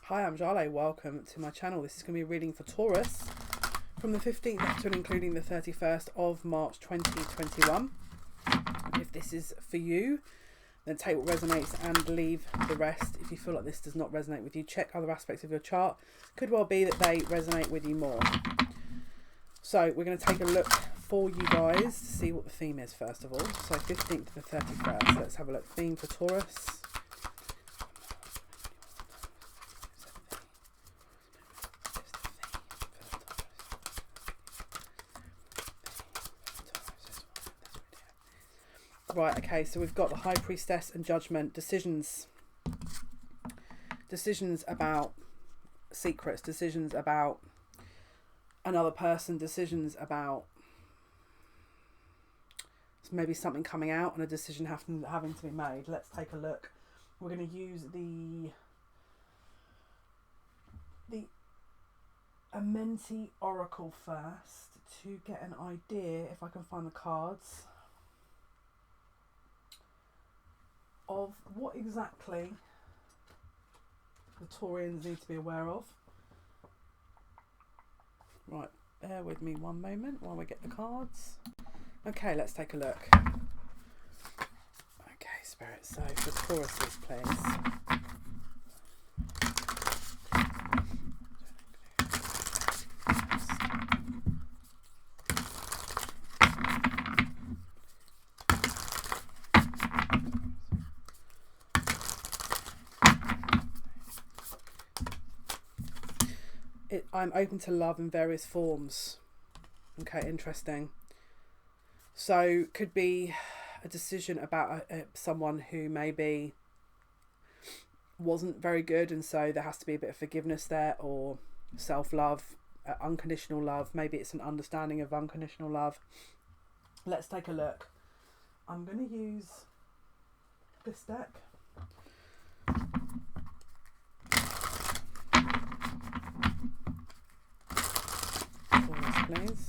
Hi, I'm Jale. Welcome to my channel. This is going to be a reading for Taurus from the 15th up to and including the 31st of March 2021. If this is for you, then take what resonates and leave the rest. If you feel like this does not resonate with you, check other aspects of your chart. Could well be that they resonate with you more. So we're going to take a look for you guys to see what the theme is first of all. So 15th to the 31st. Let's have a look. Theme for Taurus. Right, okay, so we've got the High Priestess and Judgment, decisions about secrets, decisions about another person, decisions about maybe something coming out and a decision having to be made. Let's take a look. We're going to use the Amenti Oracle first to get an idea, if I can find the cards, of what exactly the Taurians need to be aware of. Right, bear with me one moment while we get the cards. Okay, let's take a look. Okay, Spirit, so for Tauruses, please. I'm open to love in various forms. Okay, interesting. So could be a decision about someone who maybe wasn't very good, and so there has to be a bit of forgiveness there, or self-love, unconditional love. Maybe it's an understanding of unconditional love. Let's take a look. I'm going to use this deck. Please.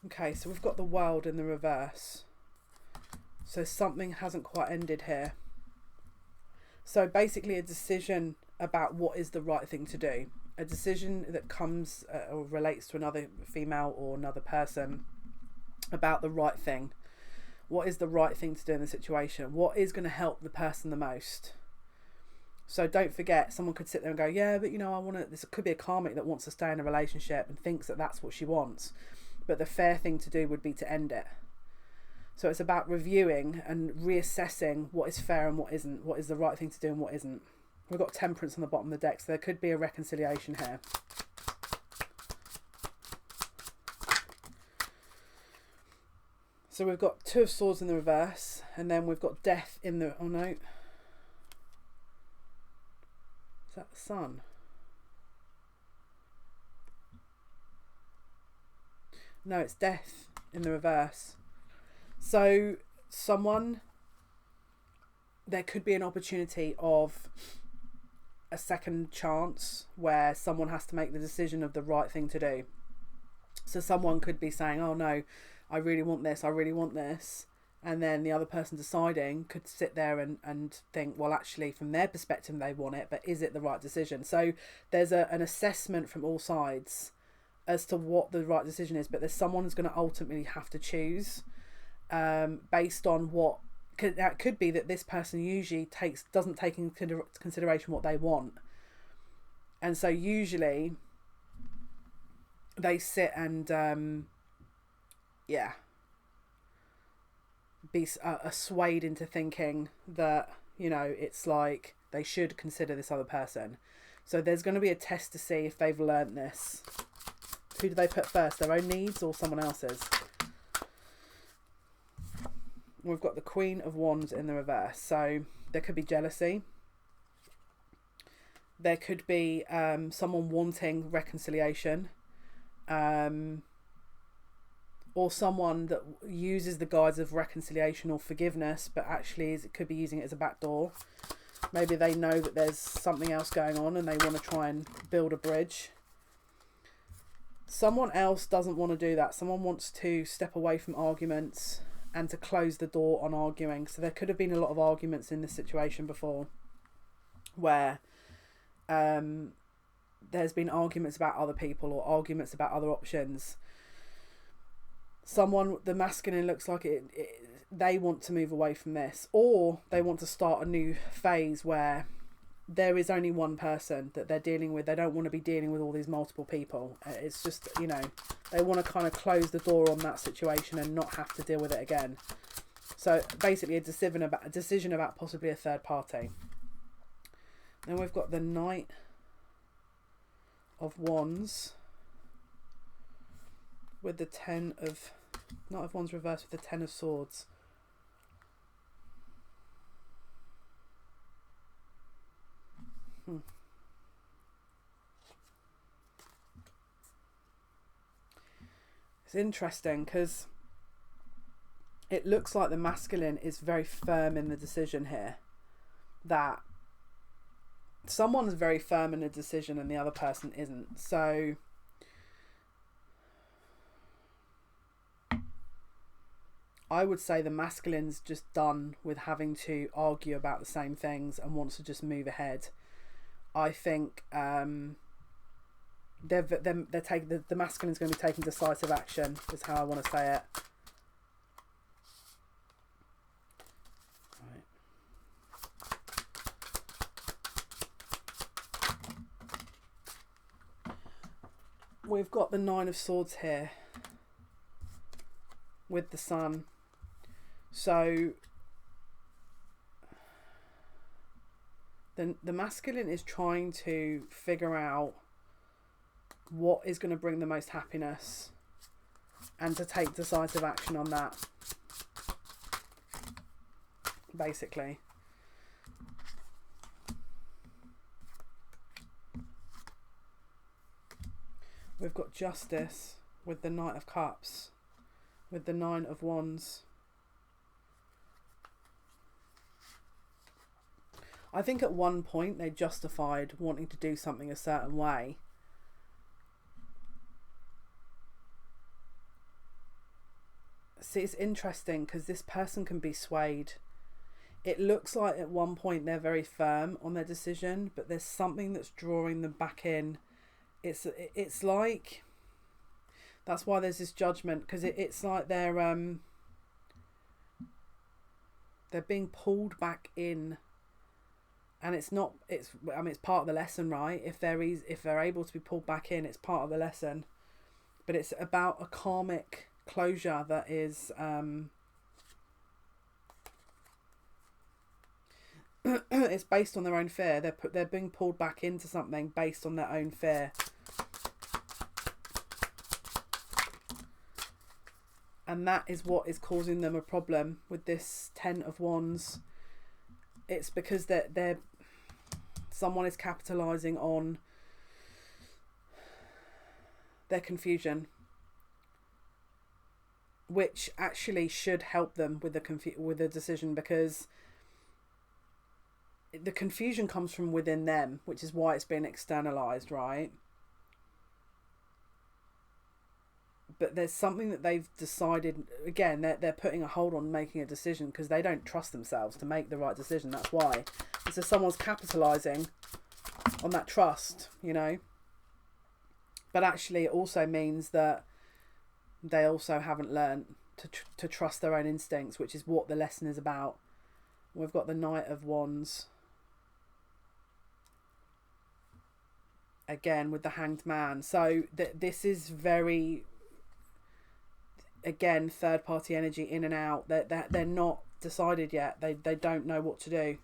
Okay, so we've got the World in the reverse. So something hasn't quite ended here. So basically a decision about what is the right thing to do. A decision that comes or relates to another female or another person about the right thing. What is the right thing to do in the situation? What is going to help the person the most? So don't forget, someone could sit there and go, yeah, but you know, I want to, this could be a karmic that wants to stay in a relationship and thinks that that's what she wants. But the fair thing to do would be to end it. So it's about reviewing and reassessing what is fair and what isn't, what is the right thing to do and what isn't. We've got Temperance on the bottom of the deck, so there could be a reconciliation here. So we've got Two of Swords in the reverse, and then we've got Death in the... Oh no. Is that the Sun? No, it's Death in the reverse. So someone... There could be an opportunity of a second chance where someone has to make the decision of the right thing to do. So someone could be saying, oh no, I really want this, I really want this. And then the other person deciding could sit there and think, well, actually, from their perspective, they want it, but is it the right decision? So there's an assessment from all sides as to what the right decision is, but there's someone who's going to ultimately have to choose based on what... That could be that this person usually doesn't take into consideration what they want, and so usually they sit and be swayed into thinking that, you know, it's like they should consider this other person. So there's going to be a test to see if they've learnt this. Who do they put first, their own needs or someone else's? We've got the Queen of Wands in the reverse. So there could be jealousy. There could be someone wanting reconciliation. or someone that uses the guise of reconciliation or forgiveness, but actually it could be using it as a backdoor. Maybe they know that there's something else going on and they want to try and build a bridge. Someone else doesn't want to do that. Someone wants to step away from arguments and to close the door on arguing. So there could have been a lot of arguments in this situation before where there's been arguments about other people or arguments about other options. The masculine looks like they want to move away from this, or they want to start a new phase where there is only one person that they're dealing with. They don't want to be dealing with all these multiple people. It's just, they want to kind of close the door on that situation and not have to deal with it again. So basically a decision about possibly a third party. Then we've got the Knight of Wands with the Knight of Wands reversed with the Ten of Swords. It's interesting because it looks like the masculine is very firm in the decision here. That someone's very firm in a decision and the other person isn't. So I would say the masculine's just done with having to argue about the same things and wants to just move ahead. I think the masculine's going to be taking decisive action, is how I want to say it. Right. We've got the Nine of Swords here with the Sun. So the masculine is trying to figure out what is going to bring the most happiness and to take decisive action on that, basically. We've got Justice with the Knight of Cups with the Nine of Wands. I think at one point they justified wanting to do something a certain way. See, it's interesting because this person can be swayed. It looks like at one point they're very firm on their decision, but there's something that's drawing them back in. It's like, that's why there's this judgment, because it's like they're being pulled back in. And it's part of the lesson, right? If they're able to be pulled back in, it's part of the lesson. But it's about a karmic closure that is it's based on their own fear. They're being pulled back into something based on their own fear. And that is what is causing them a problem with this Ten of Wands. It's because someone is capitalizing on their confusion, which actually should help them with the decision, because the confusion comes from within them, which is why it's been externalized, right? But there's something that they've decided, again, they're putting a hold on making a decision because they don't trust themselves to make the right decision. That's why. And so someone's capitalizing on that trust, But actually it also means that they also haven't learned to trust their own instincts, which is what the lesson is about. We've got the Knight of Wands. Again, with the Hanged Man. So this is very... Again, third party energy in and out. They're not decided yet. They don't know what to do.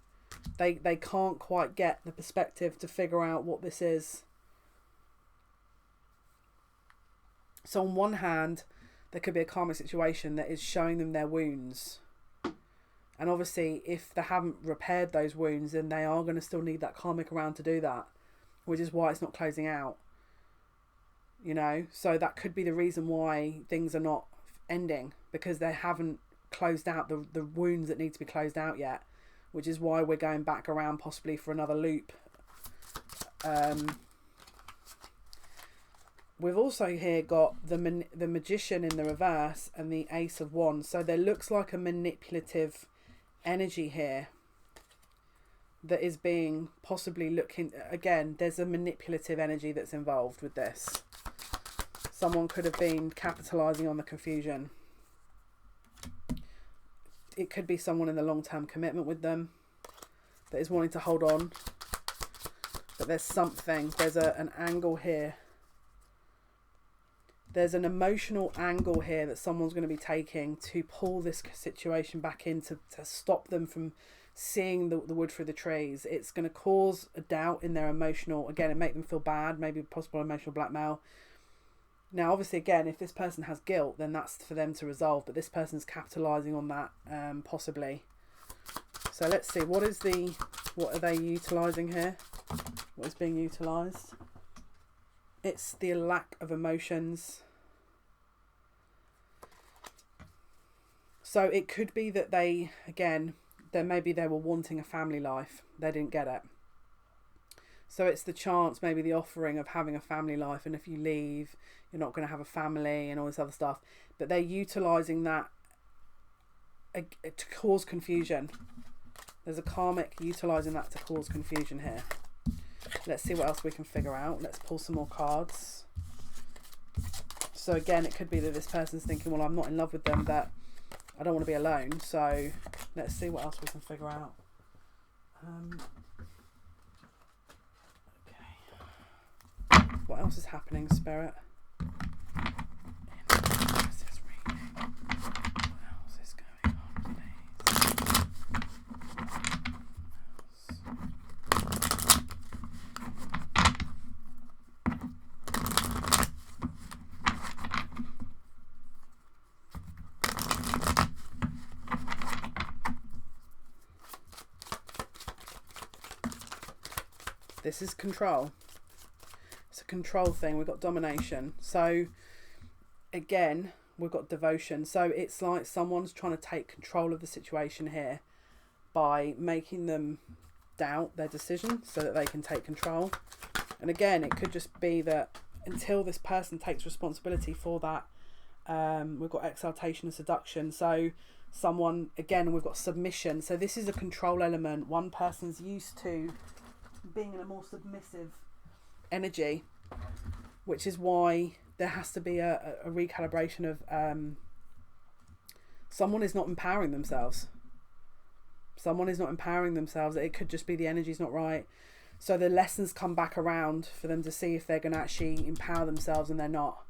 They can't quite get the perspective to figure out what this is. So on one hand, there could be a karmic situation that is showing them their wounds. And obviously, if they haven't repaired those wounds, then they are going to still need that karmic around to do that, which is why it's not closing out. So that could be the reason why things are not ending because they haven't closed out the wounds that need to be closed out yet, which is why we're going back around possibly for another loop. We've also here got the Magician in the reverse and the Ace of Wands. So there looks like a manipulative energy here that is being possibly looking... Again, there's a manipulative energy that's involved with this. Someone could have been capitalising on the confusion. It could be someone in the long-term commitment with them that is wanting to hold on. But there's something. There's an angle here. There's an emotional angle here that someone's going to be taking to pull this situation back in, to stop them from seeing the wood through the trees. It's going to cause a doubt in their emotional, again, and make them feel bad, maybe possible emotional blackmail. Now, obviously, again, if this person has guilt, then that's for them to resolve, but this person's capitalising on that, possibly. So let's see, what are they utilising here? What is being utilised? It's the lack of emotions. So it could be that they, again, maybe they were wanting a family life. They didn't get it. So it's the chance, maybe the offering of having a family life. And if you leave, you're not going to have a family and all this other stuff. But they're utilising that to cause confusion. There's a karmic utilising that to cause confusion here. Let's see what else we can figure out. Let's pull some more cards. So again, it could be that this person's thinking, well, I'm not in love with them, but I don't want to be alone. So let's see what else we can figure out. Okay. What else is happening, Spirit? This is control. It's a control thing. We've got domination. So again, we've got devotion. So it's like someone's trying to take control of the situation here by making them doubt their decision so that they can take control. And again, it could just be that until this person takes responsibility for that, we've got exaltation and seduction. So someone, again, we've got submission. So this is a control element. One person's used to being in a more submissive energy, which is why there has to be a recalibration of someone is not empowering themselves. Someone is not empowering themselves. It could just be the energy's not right. So the lessons come back around for them to see if they're going to actually empower themselves, and they're not.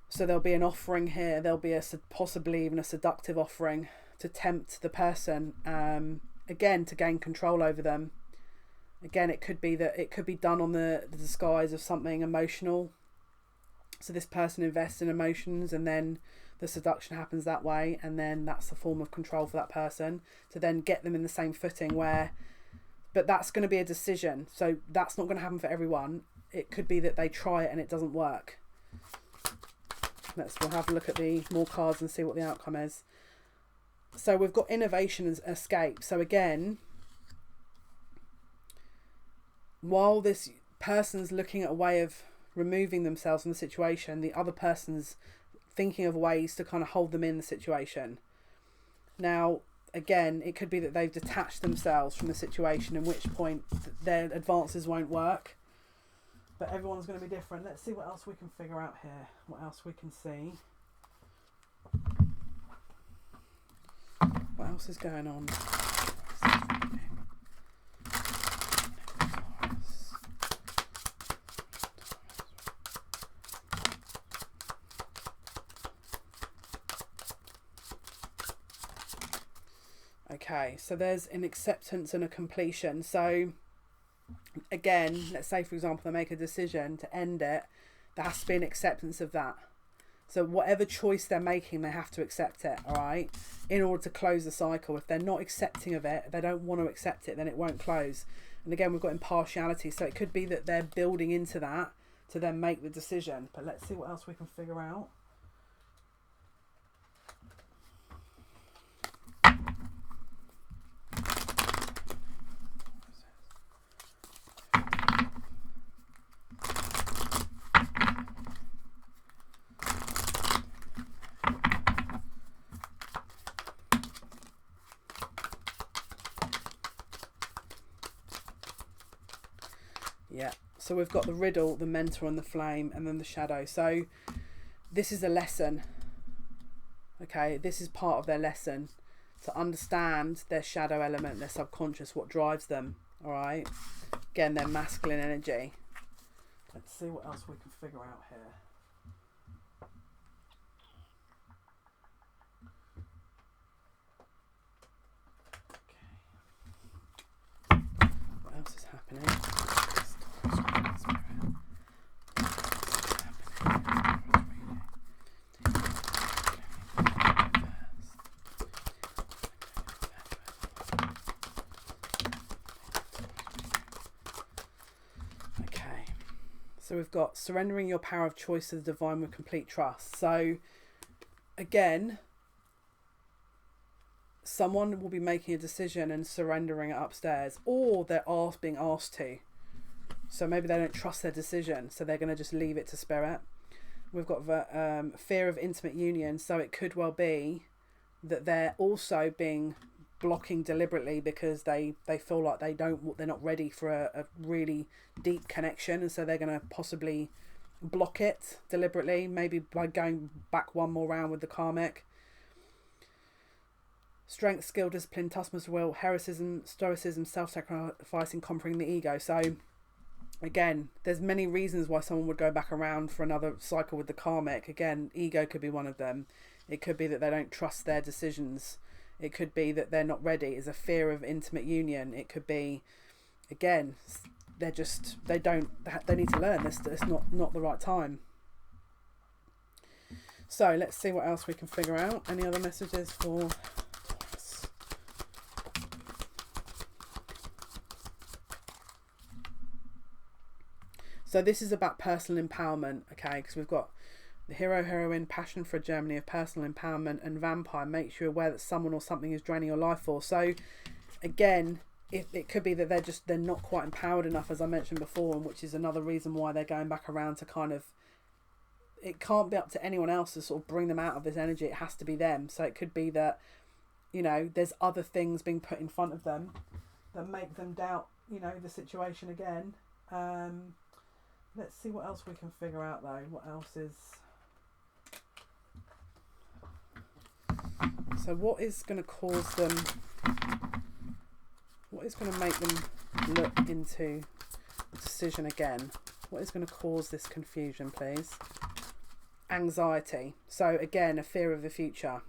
So there'll be an offering here. There'll be possibly even a seductive offering to tempt the person, again, to gain control over them. Again, it could be that it could be done on the disguise of something emotional. So this person invests in emotions, and then the seduction happens that way, and then that's a form of control for that person to then get them in the same footing where, but that's going to be a decision. So that's not going to happen for everyone. It could be that they try it and it doesn't work. We'll have a look at the more cards and see what the outcome is. So we've got innovation and escape. So again, while this person's looking at a way of removing themselves from the situation, the other person's thinking of ways to kind of hold them in the situation. Now, again, it could be that they've detached themselves from the situation, in which point their advances won't work. But everyone's going to be different. Let's see what else we can figure out here. What else we can see. What else is going on? Okay, so there's an acceptance and a completion. So again, let's say, for example, they make a decision to end it. There has to be an acceptance of that. So whatever choice they're making, they have to accept it, all right, in order to close the cycle. If they're not accepting of it, they don't want to accept it, then it won't close. And again, we've got impartiality. So it could be that they're building into that to then make the decision. But let's see what else we can figure out. Yeah. So we've got the riddle, the mentor and the flame, and then the shadow. So this is a lesson. Okay, this is part of their lesson, to understand their shadow element, their subconscious, what drives them. All right. Again, their masculine energy. Let's see what else we can figure out here. Okay. What else is happening? So we've got surrendering your power of choice to the divine with complete trust. So again, someone will be making a decision and surrendering it upstairs, or they're being asked to. So maybe they don't trust their decision, so they're going to just leave it to spirit. We've got fear of intimate union. So it could well be that they're also being blocking deliberately because they feel like they're not ready for a really deep connection, and so they're going to possibly block it deliberately, maybe by going back one more round with the karmic. Strength, skill, discipline, toughness, will, heroism, stoicism, self-sacrificing, conquering the ego. So again, there's many reasons why someone would go back around for another cycle with the karmic. Again, ego could be one of them. It could be that they don't trust their decisions. It could be that they're not ready. It's a fear of intimate union. It could be, again, they need to learn this. It's not the right time. So let's see what else we can figure out. Any other messages for Taurus? So this is about personal empowerment, okay? Because we've got the hero, heroine, passion for a journey of personal empowerment, and vampire makes you aware that someone or something is draining your life force. So again, it could be that they're not quite empowered enough, as I mentioned before, and which is another reason why they're going back around to kind of, it can't be up to anyone else to sort of bring them out of this energy. It has to be them. So it could be that, you know, there's other things being put in front of them that make them doubt, you know, the situation again. Let's see what else we can figure out though. What else is... So what is going to cause them, what is going to make them look into the decision again? What is going to cause this confusion, please? Anxiety. So again, a fear of the future.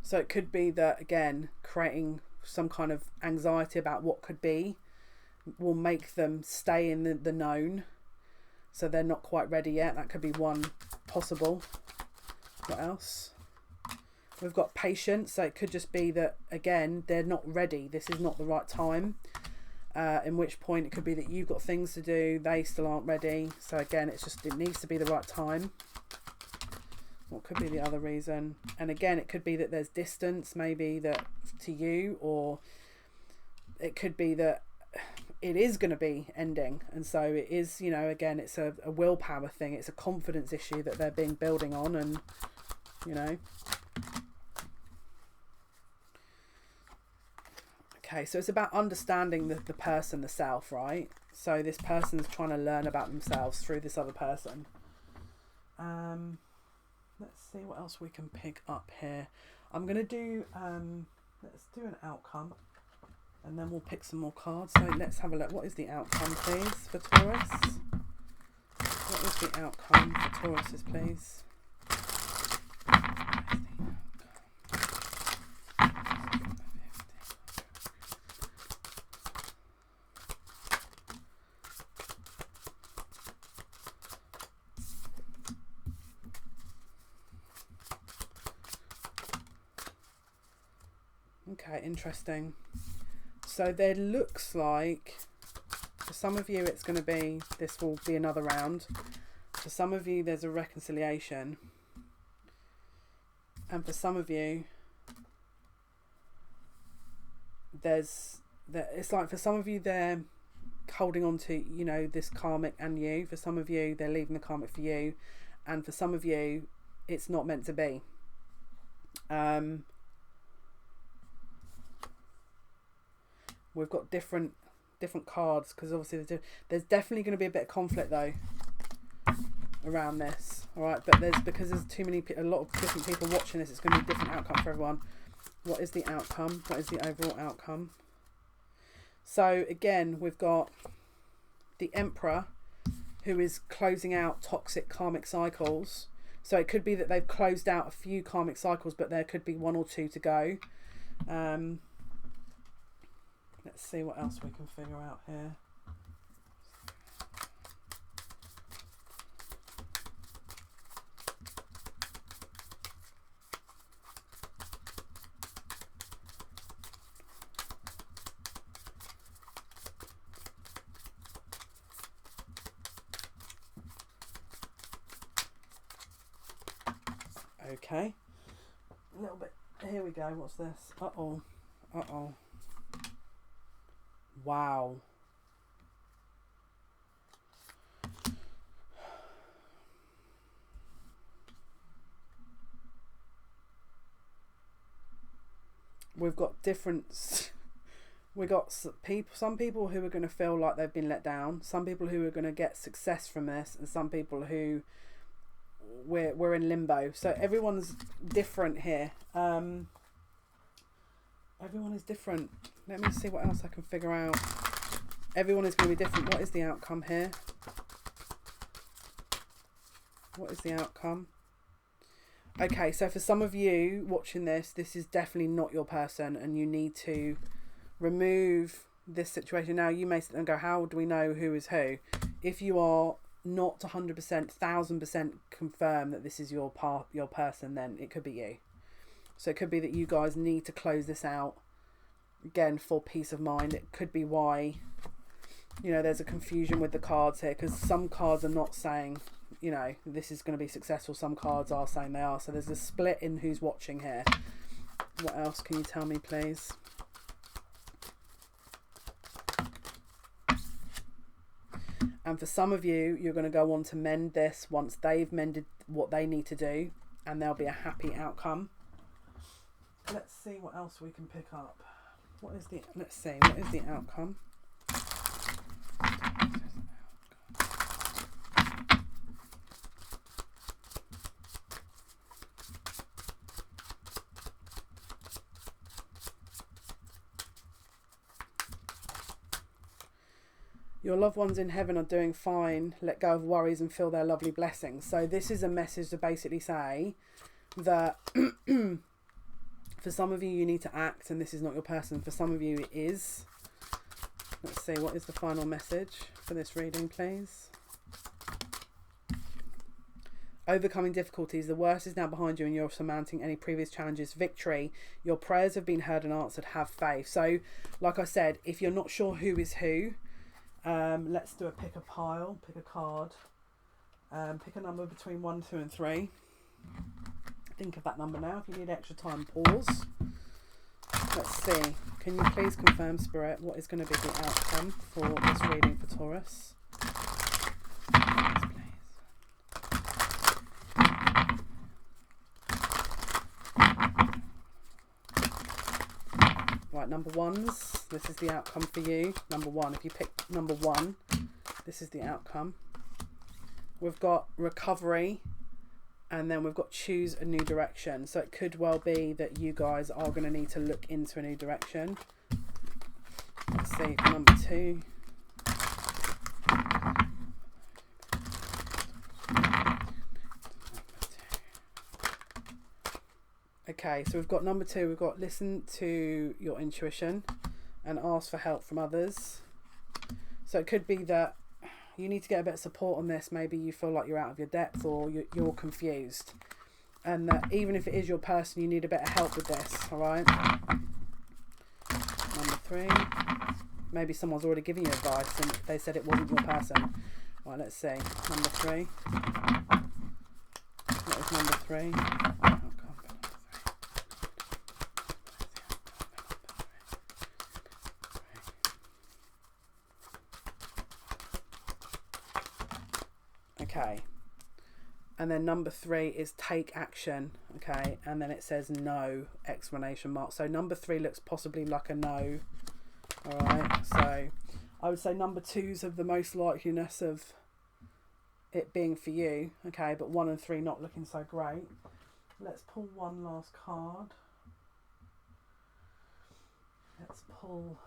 So it could be that, again, creating some kind of anxiety about what could be will make them stay in the known. So they're not quite ready yet. That could be one possible. What else? We've got patience, so it could just be that, again, they're not ready. This is not the right time. In which point it could be that you've got things to do, they still aren't ready. So again, it needs to be the right time. What could be the other reason? And again, it could be that there's distance, maybe that to you, or it could be that it is going to be ending. And so it is, you know, again, it's a willpower thing. It's a confidence issue that they're building on, and, you know. Okay, so it's about understanding the person, the self, right? So this person's trying to learn about themselves through this other person. Let's see what else we can pick up here. I'm going to do, let's do an outcome, and then we'll pick some more cards. So let's have a look. What is the outcome, please, for Taurus? What is the outcome for Tauruses, please? Okay, interesting. So there looks like, for some of you it's going to be, this will be another round. For some of you there's a reconciliation. And for some of you it's like, for some of you they're holding on to, you know, this karmic and you. For some of you they're leaving the karmic for you. And for some of you it's not meant to be. We've got different different cards, because obviously there's definitely going to be a bit of conflict though around this. All right, but because there's a lot of different people watching this, it's going to be a different outcome for everyone. What is the outcome? What is the overall outcome? So again, we've got the Emperor, who is closing out toxic karmic cycles. So it could be that they've closed out a few karmic cycles, but there could be 1 or 2 to go. Let's see what else we can figure out here. Okay, a little bit. Here we go. What's this? Uh-oh. Uh-oh. Wow. We've got different. We got some people who are going to feel like they've been let down. Some people who are going to get success from this, and some people who we're in limbo. So everyone's different here. Everyone is different. Let me see what else I can figure out. Everyone is going to be different. What is the outcome here? What is the outcome? Okay, so for some of you watching this is definitely not your person, and you need to remove this situation. Now, you may sit there and go, how do we know who is who? If you are not 100%, 1000% confirmed that this is your person, then it could be you. So it could be that you guys need to close this out, again, for peace of mind. It could be why, you know, there's a confusion with the cards here, because some cards are not saying, you know, this is going to be successful. Some cards are saying they are. So there's a split in who's watching here. What else can you tell me, please? And for some of you, you're going to go on to mend this once they've mended what they need to do, and there'll be a happy outcome. Let's see what else we can pick up. Let's see, what is the outcome? Your loved ones in heaven are doing fine. Let go of worries and feel their lovely blessings. So this is a message to basically say that for some of you, you need to act, and this is not your person. For some of you, it is. Let's see, what is the final message for this reading, please? Overcoming difficulties. The worst is now behind you, and you're surmounting any previous challenges. Victory. Your prayers have been heard and answered. Have faith. So, like I said, if you're not sure who is who, let's do a pick a pile, pick a card, pick a number between 1, 2 and 3. Think of that number now. If you need extra time, pause. Let's see, can you please confirm, Spirit, what is going to be the outcome for this reading for Taurus? Yes, please. Right, number ones, this is the outcome for you. Number 1, if you pick number 1, this is the outcome. We've got recovery, and then we've got choose a new direction. So it could well be that you guys are going to need to look into a new direction. Let's see, for number 2. Okay, so we've got number 2. We've got listen to your intuition and ask for help from others. So it could be that you need to get a bit of support on this. Maybe you feel like you're out of your depth, or you're confused. And that even if it is your person, you need a bit of help with this, all right? Number 3. Maybe someone's already given you advice and they said it wasn't your person. Right, let's see. Number 3. What is number 3? Okay, and then number 3 is take action. Okay, and then it says no, exclamation mark. So number 3 looks possibly like a no. All right, so I would say number 2's of the most likeliness of it being for you. Okay, but 1 and 3 not looking so great. Let's pull one last card. Let's pull...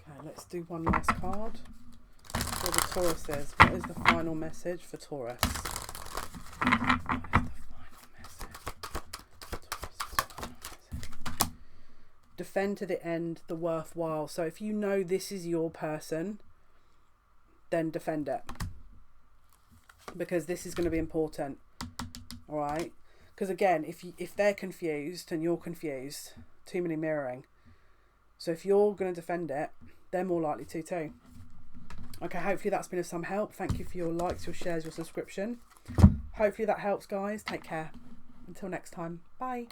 Okay, let's do one last card for the Tauruses. What is the final message for Taurus? Defend to the end the worthwhile. So if you know this is your person, then defend it, because this is going to be important. All right, because again, if they're confused and you're confused, too many mirroring. So if you're going to defend it, they're more likely to too. Okay, hopefully that's been of some help. Thank you for your likes, your shares, your subscription. Hopefully that helps, guys. Take care. Until next time. Bye.